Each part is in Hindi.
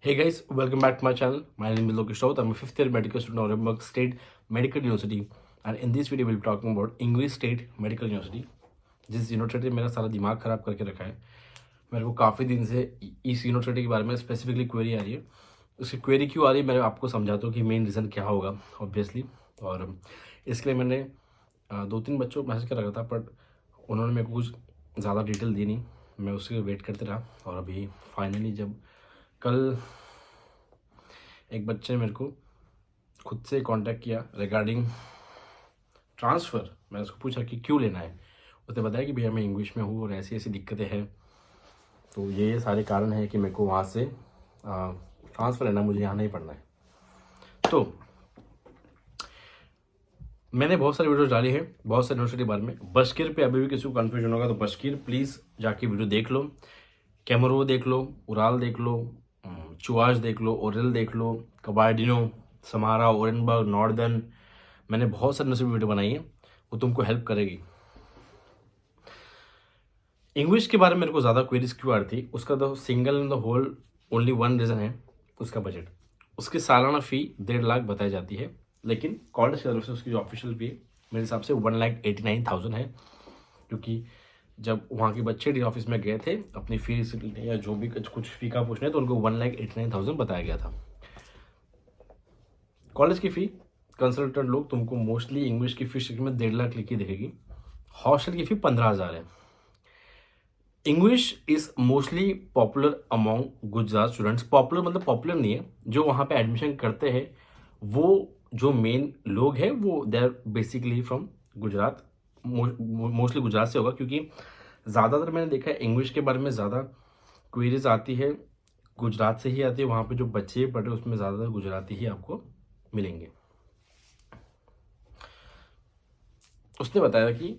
Hey guys, welcome back to my channel. My name is Lokesh Raut. I'm a fifth year medical student at Orenburg State Medical University. And in this video, we'll be talking about English State Medical University. जिस यूनिवर्सिटी ने मेरा सारा दिमाग ख़राब करके रखा है। मेरे को काफ़ी दिन से इस यूनिवर्सिटी के बारे में स्पेसिफिकली क्वेरी आ रही है। उसकी क्वेरी क्यों आ रही है मैं आपको समझाता हूँ कि मेन रीज़न क्या होगा ऑब्वियसली। और इसके लिए मैंने 2-3 बच्चों को मैसेज कर रखा था, बट उन्होंने मेरे को कुछ ज़्यादा डिटेल दी नहीं। मैं उसके वेट करते रहा और अभी फाइनली जब कल एक बच्चे ने मेरे को खुद से कांटेक्ट किया रिगार्डिंग ट्रांसफ़र। मैंने उसको पूछा कि क्यों लेना है। उसने बताया कि भैया मैं इंग्लिश में हूँ और ऐसी ऐसी दिक्कतें हैं, तो ये सारे कारण हैं कि मेरे को वहाँ से ट्रांसफ़र लेना, मुझे यहाँ नहीं पढ़ना है। तो मैंने बहुत सारी वीडियोज़ डाली है बहुत सारी यूनिवर्सिटी के बारे में। बशकीर पे अभी भी किसी को कन्फ्यूजन होगा तो बशकीर प्लीज़ जाके वीडियो देख लो। कैमरो देख लो, उराल देख लो, चुआश देख लो, ओरेल देख लो, कबार्डिनो, समारा, ओरेनबर्ग, नॉर्दर्न। मैंने बहुत सारी यूनिवर्सिटी वीडियो बनाई है, वो तुमको हेल्प करेगी। इंग्लिश के बारे में मेरे को ज़्यादा क्वेरीज क्यों आ रही थी, उसका the single in the whole only one reason है उसका बजट। उसकी सालाना फ़ी 1.5 लाख बताई जाती है, लेकिन कॉलेज की तरफ से उसकी जो ऑफिशियल फ़ी मेरे हिसाब से 1,89,000 है। क्योंकि जब वहाँ के बच्चे डी ऑफिस में गए थे अपनी फ़ी या जो भी कुछ फ़ी का पूछने, तो उनको 1,89,000 बताया गया था। कॉलेज की फ़ी कंसल्टेंट लोग तुमको मोस्टली इंग्लिश की फ़ी में 1.5 लाख लिखी दिखेगी। हॉस्टल की फ़ी 15,000 है। English is mostly popular among Gujarat students. Popular मतलब पॉपुलर नहीं है, जो वहाँ पे एडमिशन करते हैं वो जो मेन लोग हैं वो they are basically from Gujarat. Mostly Gujarat से होगा, क्योंकि ज़्यादातर मैंने देखा है इंग्लिश के बारे में ज़्यादा क्वेरीज आती है गुजरात से ही आती है। वहाँ पे जो बच्चे पढ़े उसमें ज़्यादातर गुजराती ही आपको मिलेंगे। उसने बताया कि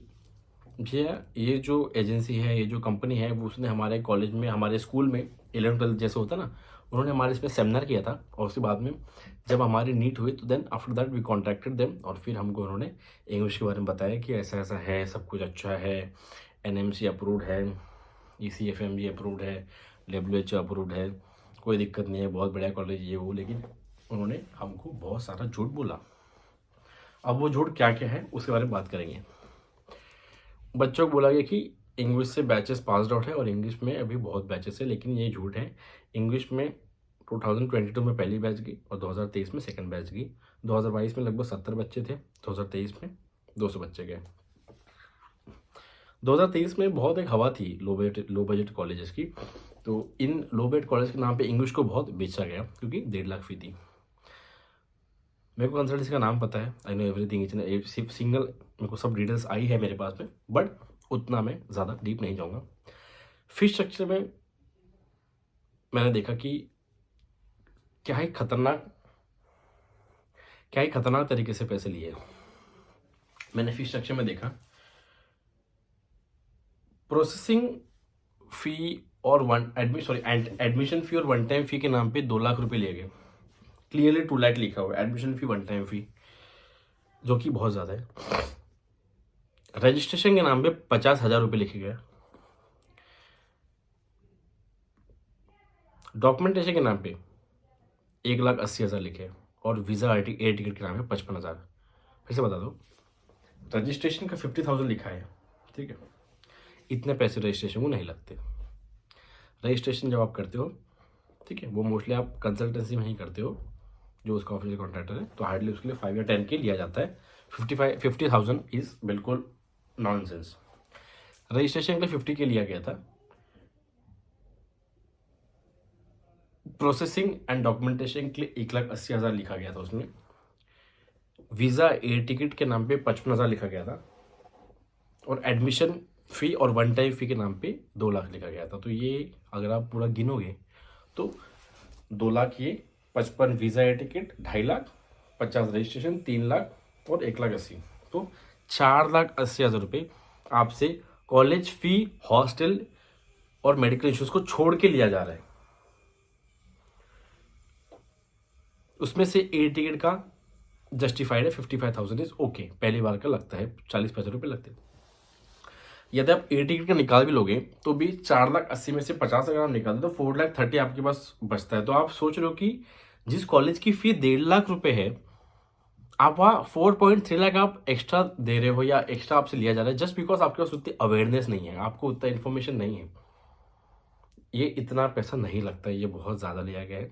भैया ये जो एजेंसी है, ये जो कंपनी है, वो उसने हमारे कॉलेज में, हमारे स्कूल में 11th-12th जैसे होता ना, उन्होंने हमारे इस पर सेमिनार किया था। और उसके बाद में जब हमारी नीट हुई तो then after that we contacted them, और फिर हमको उन्होंने इंग्लिश के बारे में बताया कि ऐसा ऐसा है, सब कुछ अच्छा है, एनएमसी अप्रूव्ड है, ECFMG अप्रूव्ड है, WHO अप्रूव्ड है, कोई दिक्कत नहीं है, बहुत बढ़िया कॉलेज ये वो। लेकिन उन्होंने हमको बहुत सारा झूठ बोला। अब वो झूठ क्या क्या है उसके बारे में बात करेंगे। बच्चों को बोला गया कि इंग्लिश से बैचेस पास्ड आउट है और इंग्लिश में अभी बहुत बैचेस है, लेकिन ये झूठ है। इंग्लिश में 2022 में पहली बैच गई और 2023 में सेकंड बैच गई। 2022 में लगभग 70 बच्चे थे, 2023 में 200 बच्चे गए। 2023 में बहुत एक हवा थी लो बजट कॉलेजेस की, तो इन लो बजट कॉलेज के नाम पे इंग्लिश को बहुत बेचा गया, क्योंकि 1.5 लाख फी थी। मेरे को कंसल्टेंसी का नाम पता है, आई नो एवरीथिंग, इच सिर्फ सिंगल मेरे को सब डिटेल्स आई है मेरे पास में, बट उतना मैं ज़्यादा डीप नहीं जाऊँगा। फीस स्ट्रक्चर में मैंने देखा कि क्या ही खतरनाक तरीके से पैसे लिए। मैंने फीस स्ट्रक्चर में देखा, प्रोसेसिंग फ़ी और एडमिशन फ़ी और वन टाइम फ़ी के नाम पे 2 लाख रुपए लिए गए। क्लियरली 2 लाख लिखा हुआ है एडमिशन फ़ी, वन टाइम फ़ी, जो कि बहुत ज़्यादा है। रजिस्ट्रेशन के नाम पे 50,000 रुपये लिखे गए। डॉक्यूमेंटेशन के नाम पे 1,80,000 लिखे, और वीज़ा एयर टिकट के नाम पे 55,000। फिर से बता दो, रजिस्ट्रेशन का 50,000 लिखा है, ठीक है। इतने पैसे रजिस्ट्रेशन को नहीं लगते। रजिस्ट्रेशन जब आप करते हो, ठीक है, वो मोस्टली आप कंसल्टेंसी में ही करते हो, जो उसका ऑफिशियल कॉन्ट्रैक्टर है, तो हार्डली उसके लिए 5 या 10 के लिया जाता है। 50,000 इज़ बिल्कुल नॉनसेंस। रजिस्ट्रेशन के लिए 50 के लिया गया था। प्रोसेसिंग एंड डॉक्यूमेंटेशन के लिए 1,80,000 लिखा गया था उसमें। वीज़ा एयर टिकट के नाम पे 55,000 लिखा गया था, और एडमिशन फ़ी और वन टाइम फ़ी के नाम पे 2 लाख लिखा गया था। तो ये अगर आप पूरा गिनोगे तो 2 लाख ये, 55 visa air ticket, 2.5 lakh, 50 registration, 3 lakh और 1,80,000, तो 4,80,000 रुपये आपसे कॉलेज फ़ी, हॉस्टल और मेडिकल इंश्योरेंस को छोड़ के लिया जा रहा है। उसमें से एयर टिकट का जस्टिफाइड है 55,000 इज ओके, पहली बार का लगता है 40-50 रुपये लगते हैं। यदि आप ए टिकट का निकाल भी लोगे तो भी 4,80,000 में से 50 अगर आप निकाल दो तो 4,30,000 आपके पास बचता है। तो आप सोच रहे हो कि जिस कॉलेज की फी 1.5 लाख रुपए है, आप वहाँ 4.3 लाख आप एक्स्ट्रा दे रहे हो या एक्स्ट्रा आपसे लिया जा रहा है जस्ट बिकॉज आपके पास उतनी अवेयरनेस नहीं है, आपको उतना इन्फॉर्मेशन नहीं है। ये इतना पैसा नहीं लगता है, ये बहुत ज़्यादा लिया गया है।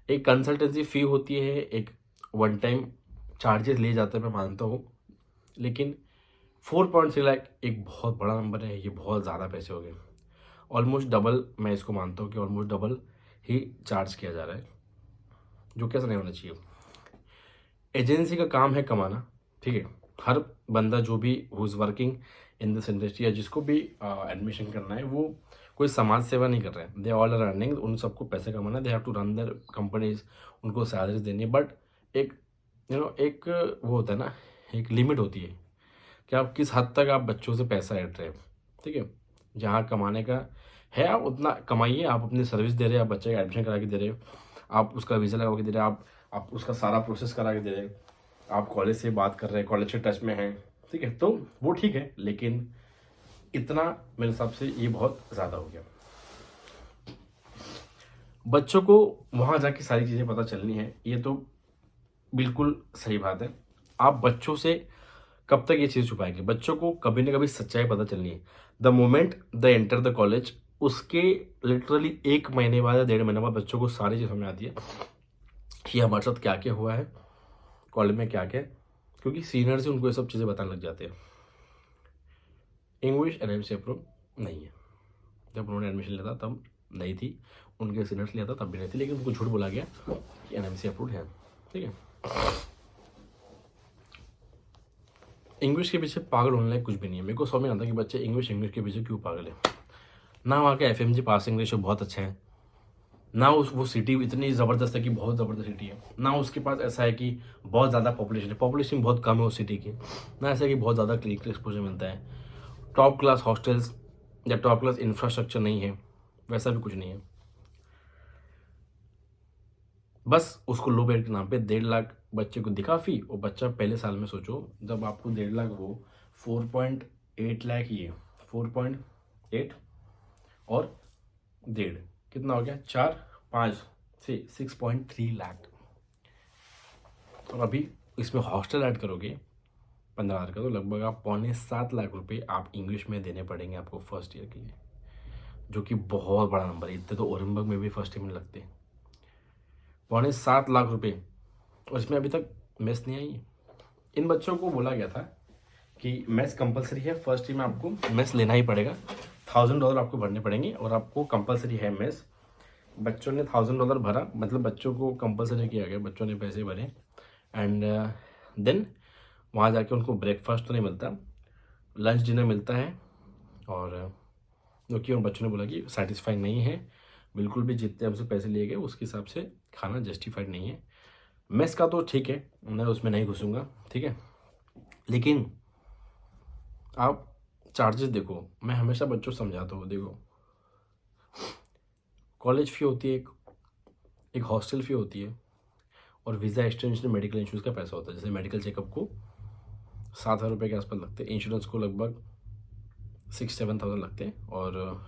एक कंसल्टेंसी फ़ी होती है, एक वन टाइम चार्जेस लिए जाते हैं, मैं मानता हूँ, लेकिन 4.3 लाख एक बहुत बड़ा नंबर है, ये बहुत ज़्यादा पैसे हो गए। ऑलमोस्ट डबल, मैं इसको मानता हूँ कि ऑलमोस्ट डबल ही चार्ज किया जा रहा है, जो कैसा नहीं होना चाहिए। एजेंसी का काम है कमाना, ठीक है। हर बंदा जो भी who is working in this industry या जिसको भी एडमिशन करना है, वो कोई समाज सेवा नहीं कर रहे हैं। दे ऑल आर अर्निंग, उन सबको पैसे कमाना, they have to run their companies, उनको सैलरीज देनी है। बट एक एक वो होता है ना, एक लिमिट होती है कि आप किस हद तक आप बच्चों से पैसा ऐड रहे हैं, ठीक है। जहाँ कमाने का है आप उतना कमाइए, आप अपनी सर्विस दे रहे हैं, आप बच्चे का एडमिशन करा के दे रहे हो, आप उसका वीज़ा लगा के दे रहे हैं, आप उसका सारा प्रोसेस करा के दे रहे हैं, आप कॉलेज से बात कर रहे हैं, कॉलेज के टच में हैं, ठीक है, तो वो ठीक है। लेकिन इतना मेरे हिसाब से ये बहुत ज़्यादा हो गया। बच्चों को वहाँ जाके सारी चीज़ें पता चलनी है, ये तो बिल्कुल सही बात है। आप बच्चों से कब तक ये चीज़ छुपाएंगे? बच्चों को कभी ना कभी सच्चाई पता चलनी है। The moment the enter the college, उसके लिटरली 1 महीने बाद या 1.5 महीने बाद बच्चों को सारी चीज़ समझ आती है कि हमारे साथ क्या क्या हुआ है, कॉलेज में क्या क्या, क्योंकि सीनियर से उनको ये सब चीज़ें बताने लग जाते हैं। इंग्लिश एनएमसी अप्रूव नहीं है। जब उन्होंने एडमिशन लिया था तब नहीं थी, उनके सीनियर्स लिया था तब भी नहीं थी, लेकिन उनको झूठ बोला गया कि एनएमसी अप्रूव है, ठीक है। इंग्लिश के पीछे पागल होने लायक कुछ भी नहीं है। मेरे को समझ में आता कि बच्चे इंग्लिश के पीछे क्यों पागल है। ना वहाँ का एफएमजी पासिंग रेशियो बहुत अच्छा है, ना वो सिटी इतनी ज़बरदस्त है कि बहुत ज़बरदस्त सिटी है, ना उसके पास ऐसा है कि बहुत ज़्यादा पॉपुलेशन बहुत कम है उस सिटी की, ना ऐसा है कि बहुत ज़्यादा क्लिनिकल एक्सपोजर मिलता है। टॉप क्लास हॉस्टल्स या टॉप क्लास इंफ्रास्ट्रक्चर नहीं है, वैसा भी कुछ नहीं है। बस उसको लो बेड के नाम पे 1.5 लाख बच्चे को दिखा फी, और बच्चा पहले साल में सोचो जब आपको 1.5 लाख हो, 4.8 लाख ही है, 4.8 और 1.5 कितना हो गया, 4 5 से 6.3 लाख। और अभी इसमें हॉस्टल ऐड करोगे 15,000 का, तो लगभग आप 6.25 लाख रुपए आप इंग्लिश में देने पड़ेंगे आपको फर्स्ट ईयर के लिए, जो कि बहुत बड़ा नंबर है। इतने तो ओरेंबर्ग में भी फर्स्ट ईयर में लगते हैं, 7.25 लाख रुपए, और इसमें अभी तक मेस नहीं आई है। इन बच्चों को बोला गया था कि मेस कंपलसरी है, फर्स्ट ईयर में आपको मेस लेना ही पड़ेगा, $1,000 आपको भरने पड़ेंगे और आपको कंपलसरी है मेस। बच्चों ने $1,000 भरा, मतलब बच्चों को कंपलसरी किया गया, बच्चों ने पैसे भरे, एंड देन वहाँ जाके उनको ब्रेकफास्ट तो नहीं मिलता, लंच डिनर मिलता है, और जो कि उन बच्चों ने बोला कि सेटिस्फाइड नहीं है बिल्कुल भी, जितने हमसे पैसे लिए गए उसके हिसाब से खाना जस्टिफाइड नहीं है। मेस का तो ठीक है, मैं उसमें नहीं घुसूँगा, ठीक है, लेकिन आप चार्जेस देखो। मैं हमेशा बच्चों को समझाता हूँ, देखो कॉलेज फ़ी होती है, एक हॉस्टल फ़ी होती है, और वीज़ा एक्सटेंशन मेडिकल इंश्योरेंस का पैसा होता है। जैसे मेडिकल चेकअप को 7,000 रुपये के आसपास लगते हैं, इंश्योरेंस को लगभग 6-7,000 लगते हैं, और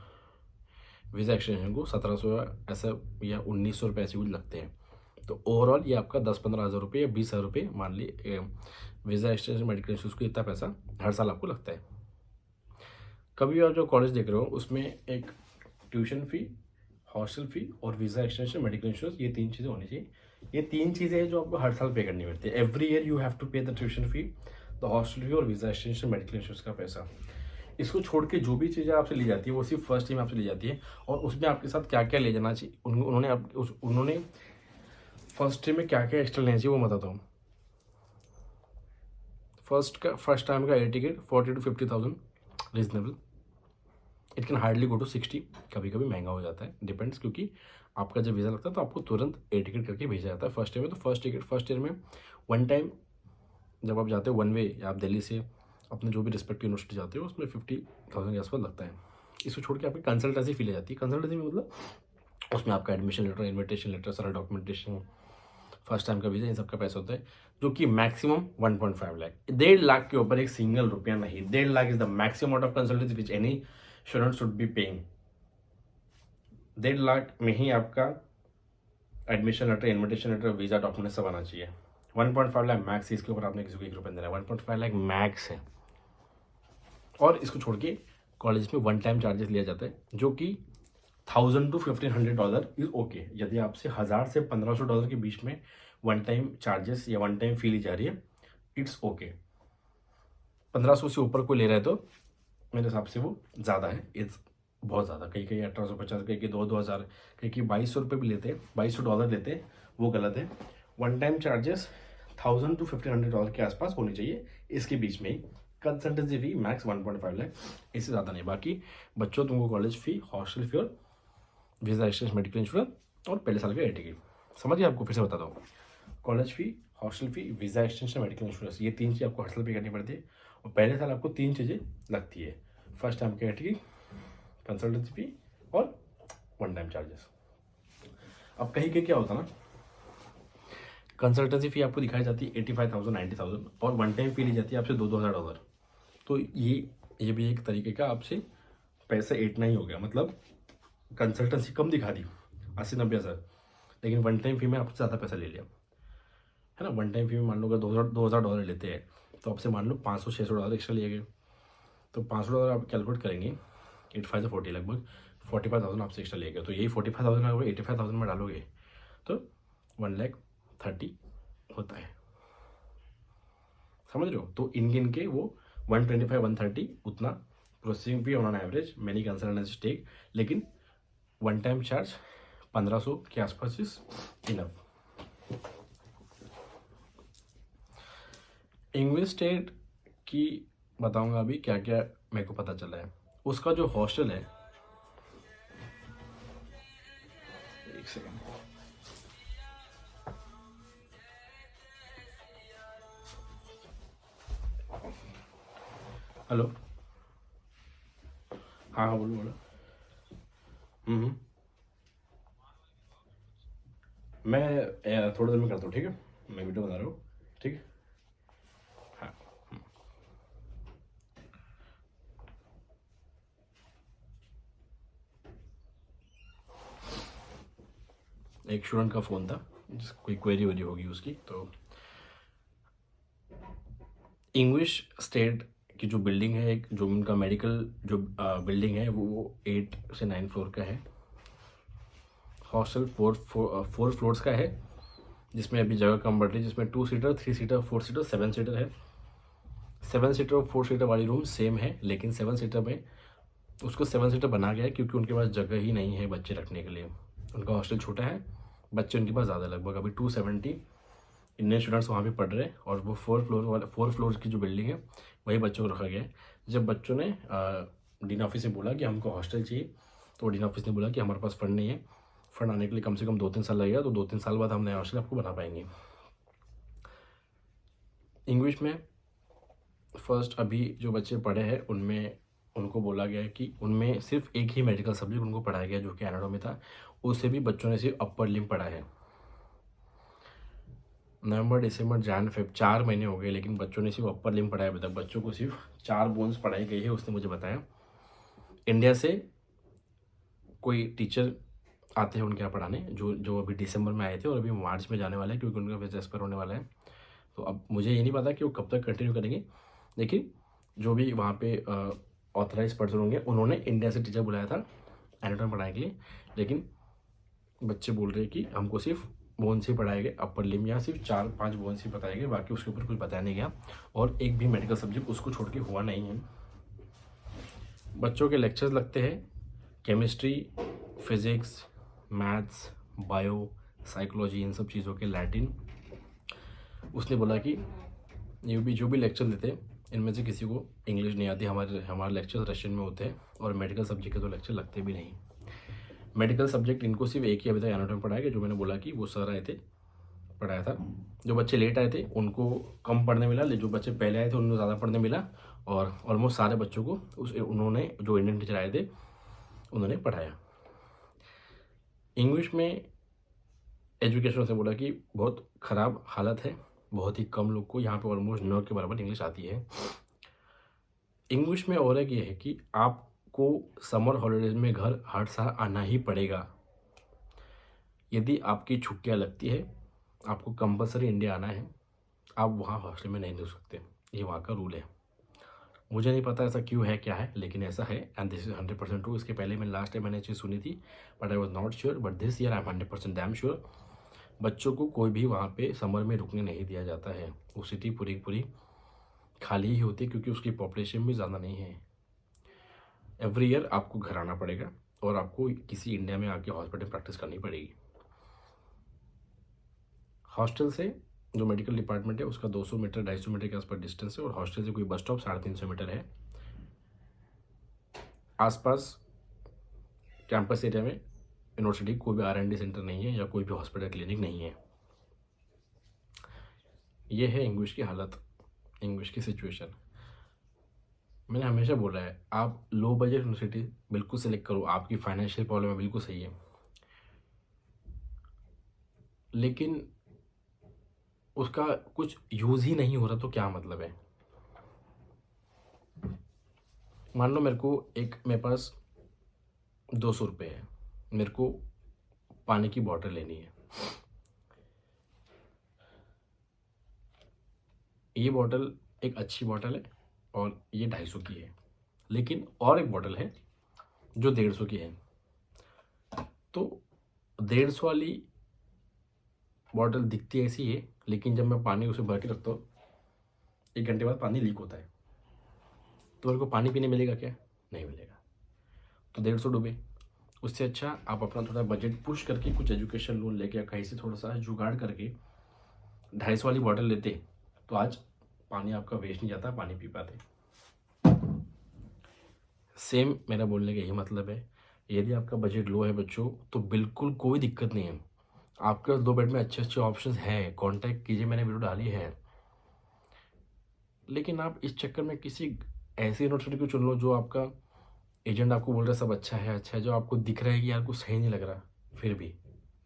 वीज़ा एक्सटेंशन को 1,700 ऐसा या 1,900 रुपये ऐसे कुछ लगते हैं। तो ओवरऑल ये आपका 10-15 हज़ार रुपये या 20,000 रुपये मान लिए वीज़ा एक्सटेंशन मेडिकल इंश्योरेंस को, इतना पैसा हर साल आपको लगता है। कभी आप जो कॉलेज देख रहे हो उसमें एक ट्यूशन फ़ी, हॉस्टल फ़ी और वीज़ा एक्सटेंशन मेडिकल इंश्योरेंस, ये 3 चीज़ें होनी चाहिए। ये 3 चीज़ें हैं जो आपको हर साल पे करनी पड़ती है। Every year you have to pay the tuition fee, the hostel fee और वीज़ा एक्सटेंशन मेडिकल इंश्योरेंस का पैसा। इसको छोड़ के जो भी चीज़ें आपसे ली जाती है वो सिर्फ फर्स्ट टाइम आपसे ली जाती है, और उसमें आपके साथ क्या क्या ले जाना चाहिए, उन्होंने फर्स्ट टाइम में क्या क्या एक्स्ट्रा लेना चाहिए वो बताता हूँ। फर्स्ट टाइम का air ticket 40,000 to 50,000 reasonable, it can hardly go to 60, कभी कभी महंगा हो जाता है, डिपेंड्स, क्योंकि आपका जब वीज़ा लगता है तो आपको तुरंत एयर टिकट करके भेजा जाता है फर्स्ट ईयर में। तो फर्स्ट ईयर में वन टाइम जब आप जाते हो वन वे, या आप दिल्ली से अपने जो भी रिस्पेक्टिव यूनिवर्सिटी जाते हो उसमें 50,000 के आसपास लगता है। इसको छोड़ के आपकी कंसल्टेंसी फी ले जाती है। कंसल्टेंसी में मतलब उसमें आपका एडमिशन लेटर, इन्विटेशन लेटर, सारा डॉक्यूमेंटेशन, फर्स्ट टाइम का वीज़ा, इन सब का पैसा होता है, जो कि मैक्सिमम 1.5 लाख, 1.5 लाख के ऊपर एक सिंगल रुपया नहीं। 1.5 lakh is the maximum amount of consultancy which any student should be paying. 1.5 lakh में ही आपका admission letter, invitation letter, visa document सब आना चाहिए। 1.5 लाख मैक्स, इसके ऊपर आपने किसी को 1 रुपया देना है। 1.5 लाख मैक्स है। और इसको छोड़ के कॉलेज में वन टाइम चार्जेस लिया जाता है, जो कि $1000 to $1500 इज ओके। यदि आपसे $1000 से $1500 के बीच में वन टाइम चार्जेस या वन टाइम फी ली जा रही है, इट्स ओके। 1500 से ऊपर कोई ले रहा है तो मेरे हिसाब से वो ज़्यादा है, इट्स बहुत ज़्यादा। कहीं कहीं 1850, कहीं कहीं 2000, कहीं कहीं $2200 भी लेते हैं, $2200 लेते हैं, वो गलत है। वन टाइम चार्जेस $1000 to $1500 के आसपास होनी चाहिए, इसके बीच में ही। कंसल्टेंसी फी मैक्स 1.5 लाख, इससे ज़्यादा नहीं। बाकी बच्चों तुमको कॉलेज फी, हॉस्टल फी और वीज़ा एक्सचेंज, मेडिकल इंश्योरेंस और पहले साल का एटीके। समझिए, आपको फिर से बताता हूँ। College fee, hostel fee, visa extension, medical insurance, ये 3 चीज़ आपको हॉस्टल पे करनी पड़ती है। और पहले साल आपको 3 चीज़ें लगती है, फर्स्ट टाइम का एटीके, कंसल्टेंसी फी और वन टाइम चार्जेस। अब कहीं के क्या होता ना, कंसल्टेंसी फी आपको दिखाई जाती है 85,000 90,000 और वन टाइम फी ली जाती है आपसे $2,000। तो ये भी एक तरीके का आपसे पैसा एटना ही हो गया। मतलब कंसल्टेंसी कम दिखा दी 80-90 हज़ार, लेकिन वन टाइम फी में आपसे ज़्यादा पैसा ले लिया, है ना। वन टाइम फी में मान लो अगर $2,000 लेते हैं, तो आपसे मान लो $500-600 एक्स्ट्रा लिए गए। तो $500 आप कैलकुलेट करेंगे, 85 से 40, लगभग 45,000 आपसे एक्स्ट्रा लिए गए। तो यही 45,000 अगर 85,000 में डालोगे तो 1,30,000 होता है। समझ रहे हो। तो इन गिन के वो 125-130 उतना processing fee on average many consultancy take, लेकिन वन टाइम चार्ज 1500 के आसपास इज इनफ। इंग्लिश स्टेट की बताऊंगा अभी क्या क्या मेरे को पता चला है। उसका जो हॉस्टल है, एक सेकेंड, हेलो, हाँ हाँ बोलो बोलो। हम्म, मैं थोड़ी देर में करता हूँ, ठीक है। मैं वीडियो बना रहा हूँ, ठीक है। हाँ, एक स्टूडेंट का फ़ोन था, कोई क्वेरी वेरी होगी उसकी। तो इंग्लिश स्टेट की जो बिल्डिंग है, एक जो उनका मेडिकल जो बिल्डिंग है, वो 8 से 9 फ्लोर का है। हॉस्टल 4 फ्लोर्स का है, जिसमें अभी जगह कम बढ़ रही है, जिसमें 2 सीटर, 3 सीटर, 4 सीटर, 7 सीटर है। 7 सीटर और 4 सीटर वाली रूम सेम है, लेकिन 7 सीटर में उसको 7 सीटर बना गया है क्योंकि उनके पास जगह ही नहीं है बच्चे रखने के लिए। उनका हॉस्टल छोटा है, बच्चे उनके पास ज़्यादा, लगभग अभी 270 इंडियन स्टूडेंट्स वहाँ पे पढ़ रहे हैं। और वो 4 फ्लोर की जो बिल्डिंग है, वही बच्चों को रखा गया है। जब बच्चों ने डीन ऑफिस से बोला कि हमको हॉस्टल चाहिए, तो डीन ऑफिस ने बोला कि हमारे पास फंड नहीं है, फंड आने के लिए कम से कम 2-3 साल लगेगा। तो 2-3 साल बाद हम नया हॉस्टल आपको बना पाएंगे। इंग्लिश में फर्स्ट अभी जो बच्चे पढ़े हैं, उनमें उनको बोला गया है कि उनमें सिर्फ एक ही मेडिकल सब्जेक्ट उनको पढ़ाया गया, जो कि एनाटॉमी था। उससे भी बच्चों ने सिर्फ अपर लिम्ब पढ़ा है। नवंबर, दिसंबर, जैन, फेब 4 महीने हो गए, लेकिन बच्चों ने सिर्फ अपर लिम्ब पढ़ाया। अभी तक बच्चों को सिर्फ 4 बोन्स पढ़ाई गई है, उसने मुझे बताया। इंडिया से कोई टीचर आते हैं उनके यहाँ पढ़ाने, जो अभी दिसंबर में आए थे और अभी मार्च में जाने वाले हैं, क्योंकि उनका वीज़ा एक्सपायर होने वाला है। तो अब मुझे ये नहीं पता कि वो कब तक कंटिन्यू करेंगे, लेकिन जो भी वहाँ पे ऑथराइज पर्सन होंगे, उन्होंने इंडिया से टीचर बुलाया था एनाटॉमी पढ़ाने के लिए। लेकिन बच्चे बोल रहे हैं कि हमको सिर्फ बोन्स ही पढ़ाए गए, अपर लिम्ब या सिर्फ 4-5 बोन्स ही बताए गए, बाकी उसके ऊपर कुछ बताया नहीं गया। और एक भी मेडिकल सब्जेक्ट उसको छोड़ के हुआ नहीं है। बच्चों के लेक्चर्स लगते हैं chemistry, physics, maths, bio, psychology, इन सब चीज़ों के, लैटिन। उसने बोला कि ये भी जो भी लेक्चर देते हैं, इनमें से किसी को इंग्लिश नहीं आती। हमारे लेक्चर्स रशियन में होते हैं, और मेडिकल सब्जेक्ट के तो लेक्चर लगते भी नहीं। मेडिकल सब्जेक्ट इनको सिर्फ एक ही अभी तक एनाटॉमी पढ़ाया गया, जो मैंने बोला कि वो सर आए थे, पढ़ाया था। जो बच्चे लेट आए थे उनको कम पढ़ने मिला, जो बच्चे पहले आए थे उनको ज़्यादा पढ़ने मिला। और ऑलमोस्ट सारे बच्चों को उन्होंने, जो इंडियन टीचर आए थे, उन्होंने पढ़ाया। इंग्लिश में एजुकेशन से बोला कि बहुत ख़राब हालत है, बहुत ही कम लोग को यहाँ पे ऑलमोस्ट 9 के बराबर इंग्लिश आती है। इंग्लिश में और एक ये है कि आपको समर हॉलीडेज़ में घर हर साल आना ही पड़ेगा। यदि आपकी छुट्टियाँ लगती है, आपको कंपल्सरी इंडिया आना है, आप वहाँ हॉस्टल में नहीं रुक सकते। ये वहाँ का रूल है। मुझे नहीं पता ऐसा क्यों है, क्या है, लेकिन ऐसा है एंड दिस इज़ 100% ट्रू। इसके पहले मैं लास्ट टाइम मैंने चीज़ सुनी थी but I was not sure, but this year I am 100% damn sure. बच्चों को कोई भी वहाँ पे समर में रुकने नहीं दिया जाता है। वो सिटी पूरी पूरी खाली ही होती है क्योंकि उसकी पॉपुलेशन भी ज़्यादा नहीं है। एवरी ईयर आपको घर आना पड़ेगा और आपको किसी इंडिया में आके हॉस्पिटल प्रैक्टिस करनी पड़ेगी। हॉस्टल से जो मेडिकल डिपार्टमेंट है उसका 200 मीटर 250 मीटर के आसपास डिस्टेंस है और हॉस्टल से कोई बस स्टॉप 350 मीटर है। आसपास कैंपस एरिया में यूनिवर्सिटी कोई भी R&D सेंटर नहीं है या कोई भी हॉस्पिटल क्लिनिक नहीं है। ये है इंग्लिश की हालत, इंग्लिश की सिचुएशन। मैंने हमेशा बोला है आप लो बजट यूनिवर्सिटी बिल्कुल सेलेक्ट करो, आपकी फाइनेंशियल प्रॉब्लम है बिल्कुल सही है, लेकिन उसका कुछ यूज़ ही नहीं हो रहा तो क्या मतलब है। मान लो मेरे पास 200 रुपये है, मेरे को पानी की बॉटल लेनी है। ये बॉटल एक अच्छी बॉटल है और ये 250 की है, लेकिन और एक बॉटल है जो 150 की है। तो 150 वाली बॉटल दिखती ऐसी है, लेकिन जब मैं पानी उसे भर के रखता हूँ 1 घंटे बाद पानी लीक होता है। तो मेरे को पानी पीने मिलेगा क्या? नहीं मिलेगा। तो 150 डूबे। उससे अच्छा आप अपना थोड़ा बजट पुश करके कुछ एजुकेशन लोन लेके या कहीं से थोड़ा सा जुगाड़ करके 250 वाली बॉटल लेते तो आज पानी आपका वेस्ट नहीं जाता, पानी पी पाते। सेम मेरा बोलने का यही मतलब है। यदि आपका बजट लो है बच्चों तो बिल्कुल कोई दिक्कत नहीं है, आपके पास 2 बेड में अच्छे अच्छे ऑप्शंस हैं, कांटेक्ट कीजिए, मैंने वीडियो डाली है। लेकिन आप इस चक्कर में किसी ऐसी यूनिवर्सिटी को चुन लो जो आपका एजेंट आपको बोल रहा है सब अच्छा है, जो आपको दिख रहा है कि यार कुछ सही नहीं लग रहा, फिर भी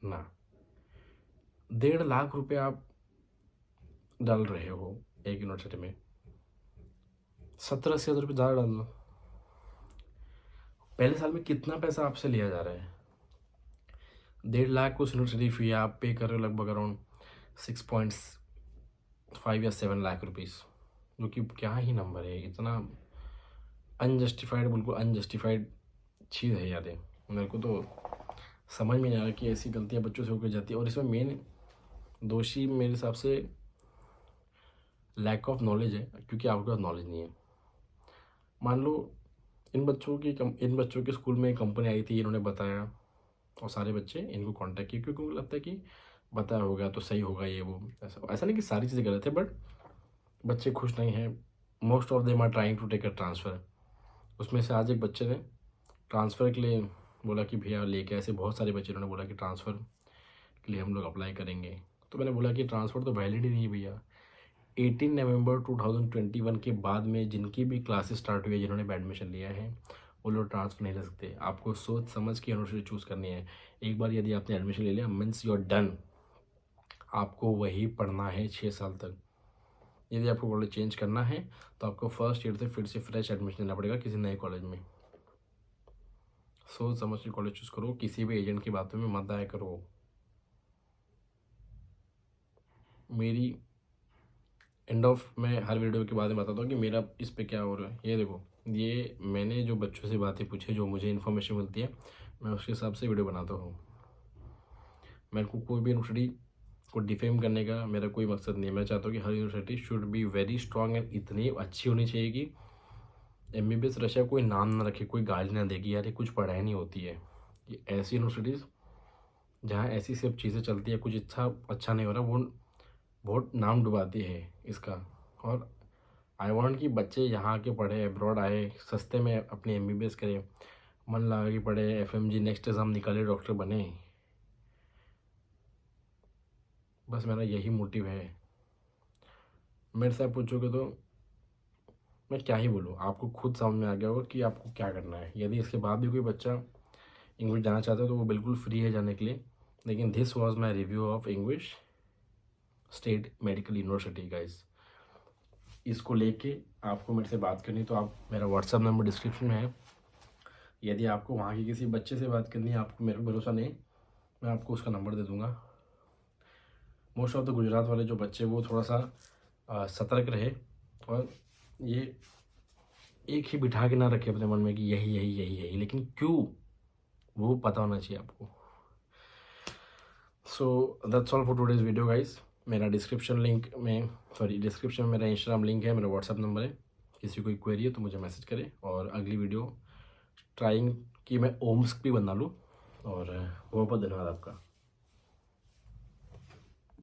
ना। 1.5 लाख रुपए आप डाल रहे हो एक यूनिवर्सिटी में, 70-80 हज़ार रुपये ज़्यादा डाल दो। पहले साल में कितना पैसा आपसे लिया जा रहा है? 1.5 लाख को यूनिवर्सिटी फी आप पे कर रहे हो लगभग अराउंड 6.5 या 7 लाख रुपीज़, जो कि क्या ही नंबर है। इतना अनजस्टिफाइड, बिल्कुल अनजस्टिफाइड चीज़ है यार ये। मेरे को तो समझ में नहीं आ रहा कि ऐसी गलतियाँ बच्चों से होकर जाती है। और इसमें मेन दोषी मेरे हिसाब से लैक ऑफ नॉलेज है, क्योंकि आपके पास नॉलेज नहीं है। मान लो इन बच्चों के स्कूल में एक कंपनी आई थी, इन्होंने बताया और सारे बच्चे इनको कांटेक्ट किए क्योंकि उनको लगता है कि बताया होगा तो सही होगा, ये वो। ऐसा नहीं कि सारी चीज़ें गलत है, बट बच्चे खुश नहीं हैं। Most of them are trying to take a transfer. उसमें से आज एक बच्चे ने ट्रांसफ़र के लिए बोला कि भैया लेके, ऐसे बहुत सारे बच्चे इन्होंने बोला कि ट्रांसफ़र के लिए हम लोग अप्लाई करेंगे। तो मैंने बोला कि ट्रांसफ़र तो वैलिड ही नहीं है भैया। 18 नवंबर 2021 के बाद में जिनकी भी क्लासेस स्टार्ट हुई है, जिन्होंने भी एडमिशन लिया है, वो लोग ट्रांसफ़र नहीं ले सकते। आपको सोच समझ के यूनिवर्सिटी चूज़ करनी है। एक बार यदि आपने एडमिशन ले लिया मीन्स यू आर डन, आपको वही पढ़ना है 6 साल तक। यदि आपको कॉलेज चेंज करना है तो आपको फर्स्ट ईयर से फिर से फ्रेश एडमिशन लेना पड़ेगा किसी नए कॉलेज में। सोच समझ के कॉलेज चूज़ करो, किसी भी एजेंट की बातों में मत आया करो। मेरी एंड ऑफ मैं हर वीडियो के बाद में बताता हूँ कि मेरा इस पे क्या हो रहा है। ये देखो, ये मैंने जो बच्चों से बातें पूछी, जो मुझे इन्फॉर्मेशन मिलती है, मैं उसके हिसाब से वीडियो बनाता हूँ। मेरे को कोई भी यूनिवर्सिटी को डिफेम करने का मेरा कोई मकसद नहीं है। मैं चाहता हूँ कि हर university should be very strong and इतनी अच्छी होनी चाहिए कि MBBS रशिया कोई नाम ना रखे, कोई गाली ना देगी यार ये कुछ पढ़ाई नहीं होती है। ये ऐसी यूनिवर्सिटीज़ जहाँ ऐसी सब चीज़ें चलती है, कुछ अच्छा नहीं हो रहा, वो बहुत नाम डुबाती है इसका। और आई वांट कि बच्चे यहाँ आके पढ़े, अब्रॉड आए, सस्ते में अपनी MBBS करें, मन लगा के पढ़े, FMG नेक्स्ट एग्ज़ाम निकाले, डॉक्टर बने। बस मेरा यही मोटिव है। मेरे से आप पूछोगे तो मैं क्या ही बोलूँ, आपको खुद समझ में आ गया होगा कि आपको क्या करना है। यदि इसके बाद भी कोई बच्चा इंग्लिश जाना चाहता है तो वो बिल्कुल फ्री है जाने के लिए। लेकिन this was my review of English state medical university guys. इसको लेके आपको मेरे से बात करनी तो आप मेरा व्हाट्सअप नंबर डिस्क्रिप्शन में है। यदि आपको वहाँ के किसी बच्चे से बात करनी है, आपको मेरे को भरोसा नहीं, मैं आपको उसका नंबर दे दूँगा। मोस्ट ऑफ द गुजरात वाले जो बच्चे वो थोड़ा सा सतर्क रहे और ये एक ही बिठा के ना रखे अपने मन में कि यही यही यही यही, लेकिन क्यों वो पता होना चाहिए आपको। So that's all for today's video guys. मेरा डिस्क्रिप्शन में मेरा इंस्टाग्राम लिंक है, मेरा व्हाट्सअप नंबर है। किसी कोई क्वेरी है तो मुझे मैसेज करें। और अगली वीडियो ट्राइंग कि मैं ओम्स भी बना लूँ। और बहुत बहुत धन्यवाद आपका।